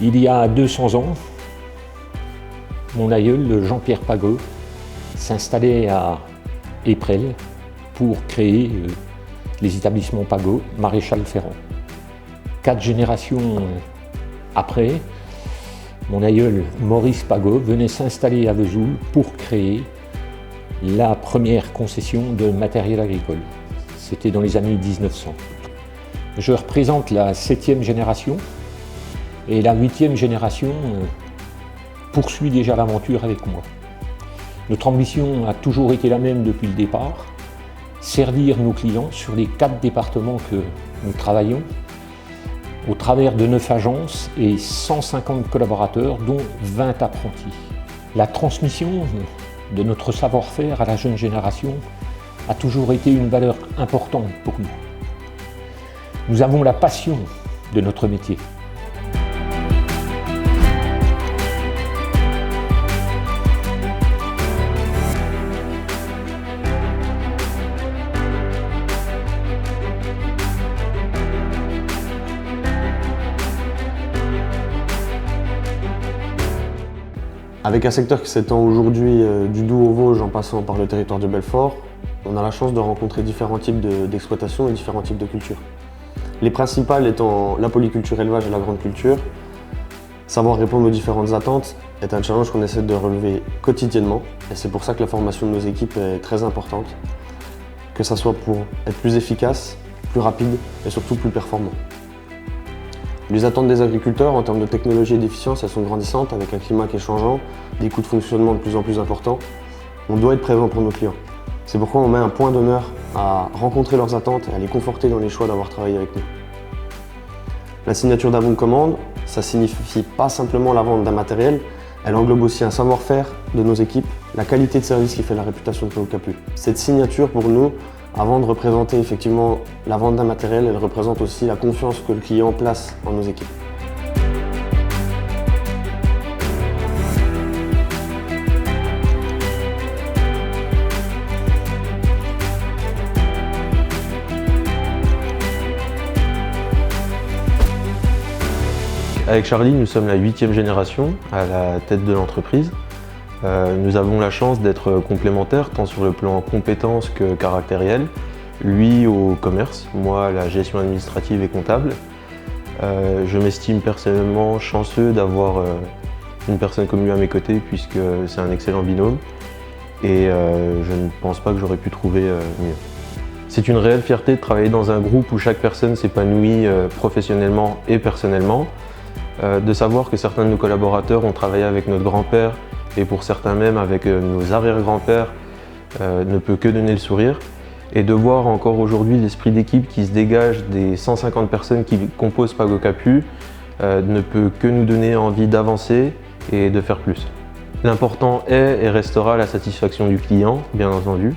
Il y a 200 ans, mon aïeul, Jean-Pierre Pagot, s'installait à Éprelles pour créer les établissements Pagot, Maréchal Ferrand. 4 générations après, mon aïeul Maurice Pagot venait s'installer à Vesoul pour créer la première concession de matériel agricole. C'était dans les années 1900. Je représente la 7e génération et la 8e génération poursuit déjà l'aventure avec moi. Notre ambition a toujours été la même depuis le départ, servir nos clients sur les 4 départements que nous travaillons, au travers de 9 agences et 150 collaborateurs, dont 20 apprentis. La transmission de notre savoir-faire à la jeune génération a toujours été une valeur importante pour nous. Nous avons la passion de notre métier. Avec un secteur qui s'étend aujourd'hui du Doubs aux Vosges en passant par le territoire de Belfort, on a la chance de rencontrer différents types d'exploitations et différents types de cultures. Les principales étant la polyculture élevage et la grande culture. Savoir répondre aux différentes attentes est un challenge qu'on essaie de relever quotidiennement et c'est pour ça que la formation de nos équipes est très importante, que ça soit pour être plus efficace, plus rapide et surtout plus performant. Les attentes des agriculteurs en termes de technologie et d'efficience, elles sont grandissantes avec un climat qui est changeant, des coûts de fonctionnement de plus en plus importants. On doit être présent pour nos clients. C'est pourquoi on met un point d'honneur à rencontrer leurs attentes et à les conforter dans les choix d'avoir travaillé avec nous. La signature d'un bon de commande, ça signifie pas simplement la vente d'un matériel, elle englobe aussi un savoir-faire de nos équipes, la qualité de service qui fait la réputation de Pagot Capu. Cette signature pour nous, avant de représenter effectivement la vente d'un matériel, elle représente aussi la confiance que le client place en nos équipes. Avec Charlie, nous sommes la 8e génération à la tête de l'entreprise. Nous avons la chance d'être complémentaires tant sur le plan compétences que caractériel. Lui au commerce, moi à la gestion administrative et comptable. Je m'estime personnellement chanceux d'avoir une personne comme lui à mes côtés puisque c'est un excellent binôme et je ne pense pas que j'aurais pu trouver mieux. C'est une réelle fierté de travailler dans un groupe où chaque personne s'épanouit professionnellement et personnellement. De savoir que certains de nos collaborateurs ont travaillé avec notre grand-père et pour certains même avec nos arrière-grands-pères ne peut que donner le sourire. Et de voir encore aujourd'hui l'esprit d'équipe qui se dégage des 150 personnes qui composent Pagot Capu ne peut que nous donner envie d'avancer et de faire plus. L'important est et restera la satisfaction du client, bien entendu,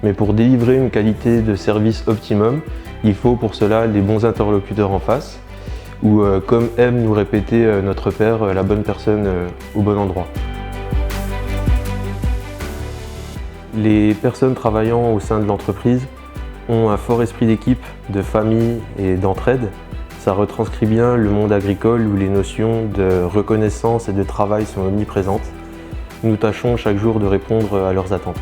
mais pour délivrer une qualité de service optimum, il faut pour cela les bons interlocuteurs en face, ou comme aime nous répéter notre père, la bonne personne au bon endroit. Les personnes travaillant au sein de l'entreprise ont un fort esprit d'équipe, de famille et d'entraide. Ça retranscrit bien le monde agricole où les notions de reconnaissance et de travail sont omniprésentes. Nous tâchons chaque jour de répondre à leurs attentes.